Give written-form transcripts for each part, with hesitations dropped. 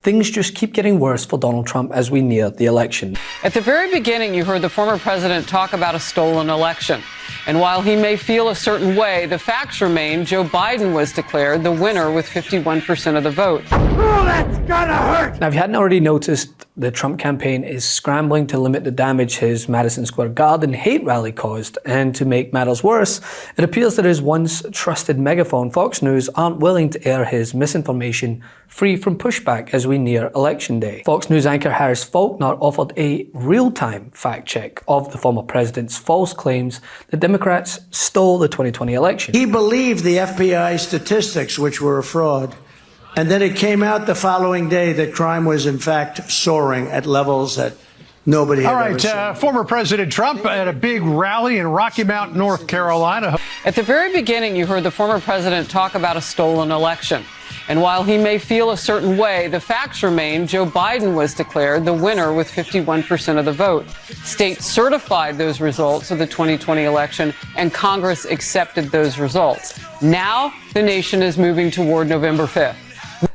Things just keep getting worse for Donald Trump as we near the election. At the very beginning, you heard the former president talk about a stolen election. And while he may feel a certain way, the facts remain Joe Biden was declared the winner with 51% of the vote. Oh, that's gonna hurt! Now, if you hadn't already noticed, the Trump campaign is scrambling to limit the damage his Madison Square Garden hate rally caused. And to make matters worse, it appears that his once trusted megaphone, Fox News, aren't willing to air his misinformation free from pushback as we near Election Day. Fox News anchor Harris Faulkner offered a real-time fact check of the former president's false claims that Democrats stole the 2020 election. He believed the FBI statistics, which were a fraud. And then it came out the following day that crime was, in fact, soaring at levels that nobody had ever seen. All right, former President Trump at a big rally in Rocky Mount, North Carolina. At the very beginning, you heard the former president talk about a stolen election. And while he may feel a certain way, the facts remain Joe Biden was declared the winner with 51% of the vote. States certified those results of the 2020 election, and Congress accepted those results. Now, the nation is moving toward November 5th.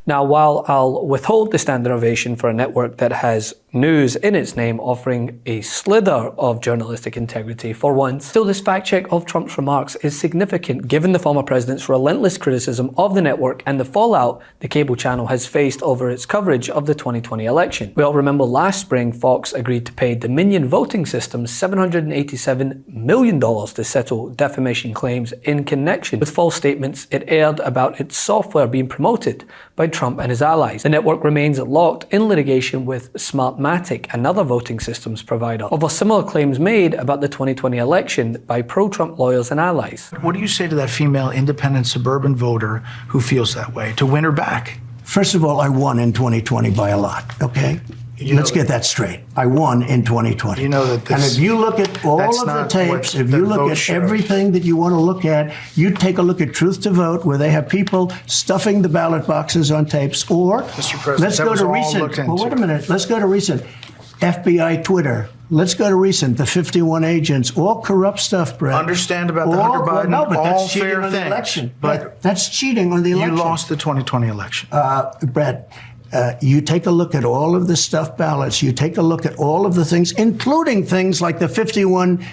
Now, while I'll withhold the standing ovation for a network that has news in its name offering a slither of journalistic integrity for once, still this fact check of Trump's remarks is significant given the former president's relentless criticism of the network and the fallout the cable channel has faced over its coverage of the 2020 election. We all remember last spring Fox agreed to pay Dominion Voting Systems $787 million to settle defamation claims in connection with false statements it aired about its software being promoted by Trump and his allies. The network remains locked in litigation with Smartmatic, another voting systems provider, over similar claims made about the 2020 election by pro-Trump lawyers and allies. What do you say to that female independent suburban voter who feels that way, to win her back? First of all, I won in 2020 by a lot, okay? Let's get that straight. I won in 2020. You know that this, and if you look at all of the tapes, if you look at everything that you want to look at, you take a look at Truth to Vote, where they have people stuffing the ballot boxes on tapes, or let's go to recent. Well, wait a minute. Let's go to recent. FBI Twitter. Let's go to recent. The 51 agents, all corrupt stuff, Brett. Understand about the Hunter Biden, no, but all that's cheating fair on the things. election. But that's cheating on the election. You lost the 2020 election. Brett. You take a look at all of the stuffed ballots. You take a look at all of the things, including things like the 51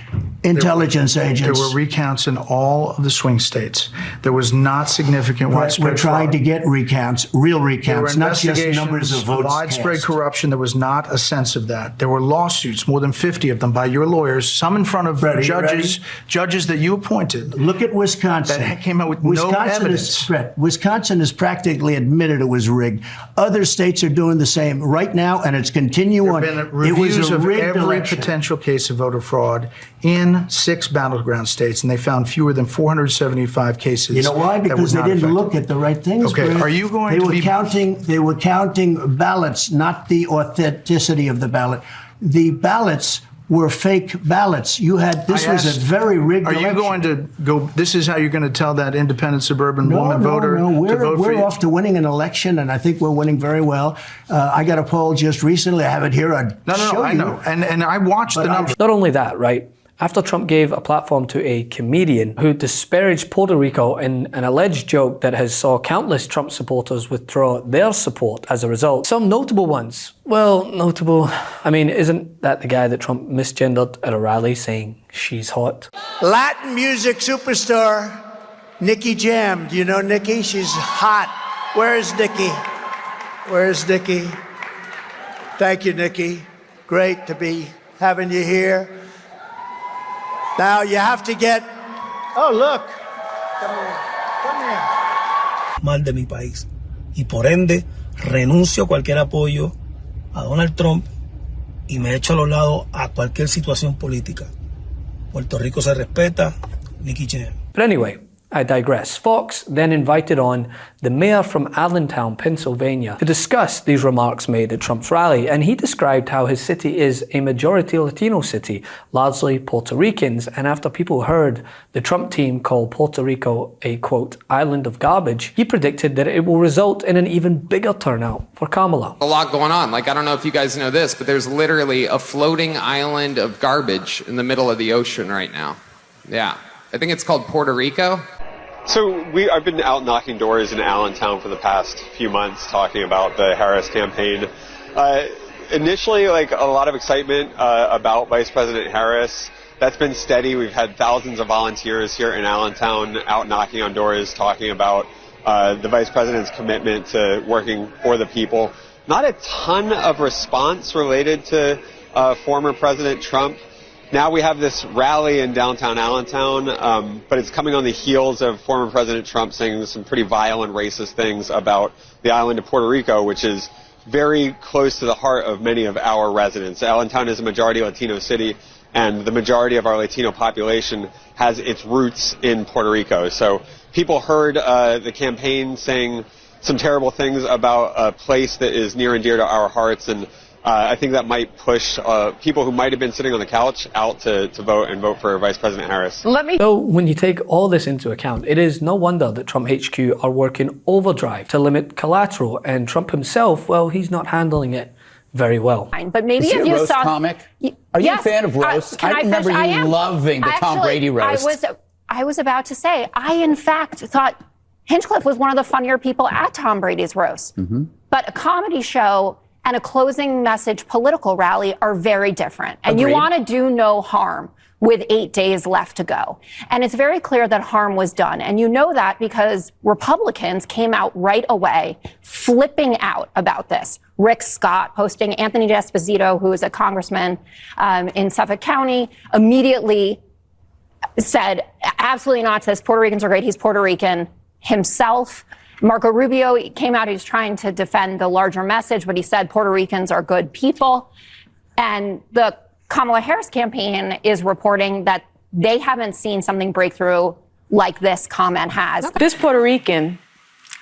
intelligence agents. There were recounts in all of the swing states. There was not significant widespread We're trying fraud. to get recounts, real recounts, not just numbers of votes widespread cast. corruption. There was not a sense of that. There were lawsuits, more than 50 of them, by your lawyers, some in front of judges that you appointed. Look at Wisconsin. That came out with no evidence. Wisconsin has practically admitted it was rigged. Other states are doing the same right now, and it's continuing. There have been reviews it was a of rigged every election. potential case of voter fraud in 6 battleground states, and they found fewer than 475 cases. You know why? Because they didn't look at the right things. Okay, Brett. are you going to be They were counting ballots, not the authenticity of the ballot. The ballots were fake ballots. Was a very rigged election. Are you going to go, this is how you're going to tell that independent suburban woman voter to vote for you? We're off to winning an election, and I think we're winning very well. I got a poll just recently. I have it here. I know. And I watched the numbers. Not only that, right? After Trump gave a platform to a comedian who disparaged Puerto Rico in an alleged joke that has saw countless Trump supporters withdraw their support as a result. Some notable ones. Well, notable. I mean, isn't that the guy that Trump misgendered at a rally saying she's hot? Latin music superstar Nicky Jam. Do you know Nicky? She's hot. Where's Nicky? Where's Nicky? Thank you, Nicky. Great to be having you here. Now you have to get. Oh, look. Come here. Come here. Mal de mi país. Y por ende, renuncio a cualquier apoyo a Donald Trump y me echo a los lados a cualquier situación política. Puerto Rico se respeta. Nicky Jam. But anyway, I digress. Fox then invited on the mayor from Allentown, Pennsylvania, to discuss these remarks made at Trump's rally, and he described how his city is a majority Latino city, largely Puerto Ricans, and after people heard the Trump team call Puerto Rico a, quote, island of garbage, he predicted that it will result in an even bigger turnout for Kamala. A lot going on. Like, I don't know if you guys know this, but there's literally a floating island of garbage in the middle of the ocean right now. Yeah. I think it's called Puerto Rico. So I've been out knocking doors in Allentown for the past few months talking about the Harris campaign. Initially, like a lot of excitement about Vice President Harris. That's been steady. We've had thousands of volunteers here in Allentown out knocking on doors talking about the Vice President's commitment to working for the people. Not a ton of response related to former President Trump. Now we have this rally in downtown Allentown, but it's coming on the heels of former President Trump saying some pretty vile and racist things about the island of Puerto Rico, which is very close to the heart of many of our residents. Allentown is a majority Latino city, and the majority of our Latino population has its roots in Puerto Rico. So people heard the campaign saying some terrible things about a place that is near and dear to our hearts, and I think that might push people who might have been sitting on the couch out to vote and vote for Vice President Harris. So when you take all this into account, it is no wonder that Trump HQ are working overdrive to limit collateral, and Trump himself, well, he's not handling it very well. But maybe Is he if a you roast saw comic? Are you a fan of roast? I remember you loving the Tom Brady roast. I was about to say, I in fact thought Hinchcliffe was one of the funnier people at Tom Brady's roast. But a comedy show and a closing message political rally are very different. And Agreed. you want to do no harm with 8 days left to go. And it's very clear that harm was done. And you know that because Republicans came out right away flipping out about this. Rick Scott posting, Anthony D'Esposito, who is a congressman in Suffolk County, immediately said, absolutely not to this. Puerto Ricans are great. He's Puerto Rican himself. Marco Rubio came out, he was trying to defend the larger message, but he said Puerto Ricans are good people. And the Kamala Harris campaign is reporting that they haven't seen something breakthrough like this comment has. This Puerto Rican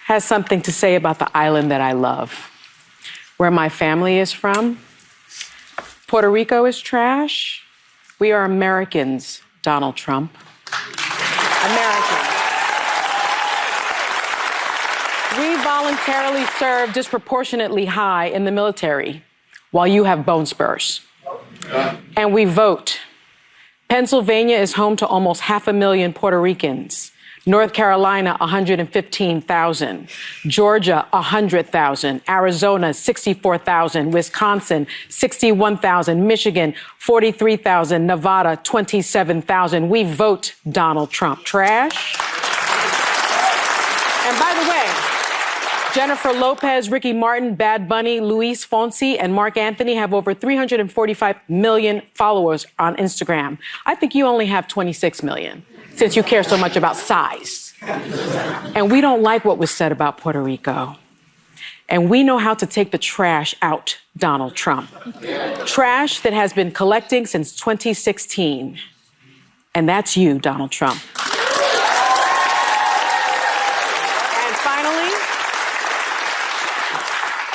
has something to say about the island that I love, where my family is from. Puerto Rico is trash. We are Americans, Donald Trump. Americans. We voluntarily serve disproportionately high in the military while you have bone spurs. And we vote. Pennsylvania is home to almost 500,000 Puerto Ricans. North Carolina, 115,000. Georgia, 100,000. Arizona, 64,000. Wisconsin, 61,000. Michigan, 43,000. Nevada, 27,000. We vote Donald Trump. Trash. And by the way, Jennifer Lopez, Ricky Martin, Bad Bunny, Luis Fonsi, and Mark Anthony have over 345 million followers on Instagram. I think you only have 26 million, since you care so much about size. And we don't like what was said about Puerto Rico. And we know how to take the trash out, Donald Trump. Trash that has been collecting since 2016. And that's you, Donald Trump.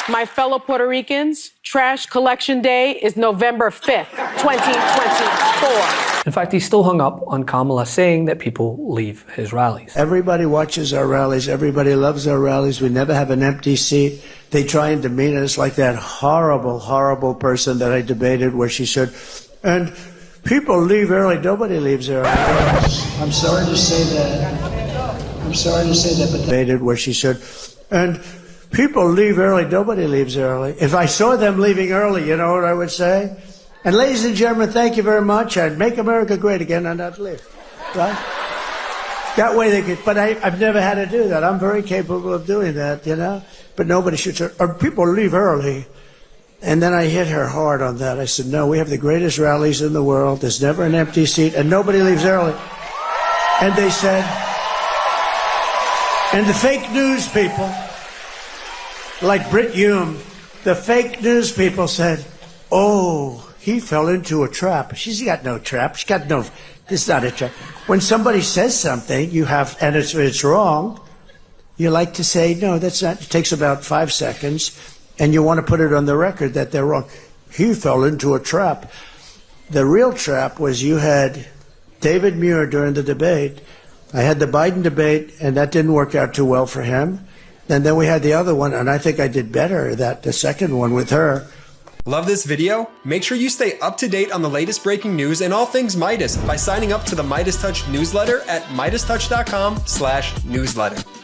My fellow Puerto Ricans, trash collection day is November 5th, 2024. In fact, he's still hung up on Kamala saying that people leave his rallies. Everybody watches our rallies. Everybody loves our rallies. We never have an empty seat. They try and demean us like that horrible, horrible person that I debated where she said, and people leave early. Nobody leaves early. I'm sorry to say that. But debated where she said, and people leave early. Nobody leaves early. If I saw them leaving early, you know what I would say? And ladies and gentlemen, thank you very much. I'd make America great again and I'd leave. Right? That way they could, but I've never had to do that. I'm very capable of doing that, you know? But nobody should say, or people leave early. And then I hit her hard on that. I said, no, we have the greatest rallies in the world. There's never an empty seat and nobody leaves early. And they said, and the fake news people, like Brit Hume, the fake news people said, oh, he fell into a trap. She's got no trap. She's got no, this is not a trap. When somebody says something, you have, and it's wrong, you like to say, no, that's not, it takes about 5 seconds, and you want to put it on the record that they're wrong. He fell into a trap. The real trap was you had David Muir during the debate. I had the Biden debate, and that didn't work out too well for him. And then we had the other one, and I think I did better, the second one with her. Love this video? Make sure you stay up to date on the latest breaking news and all things Meidas by signing up to the MeidasTouch newsletter at MeidasTouch.com/newsletter.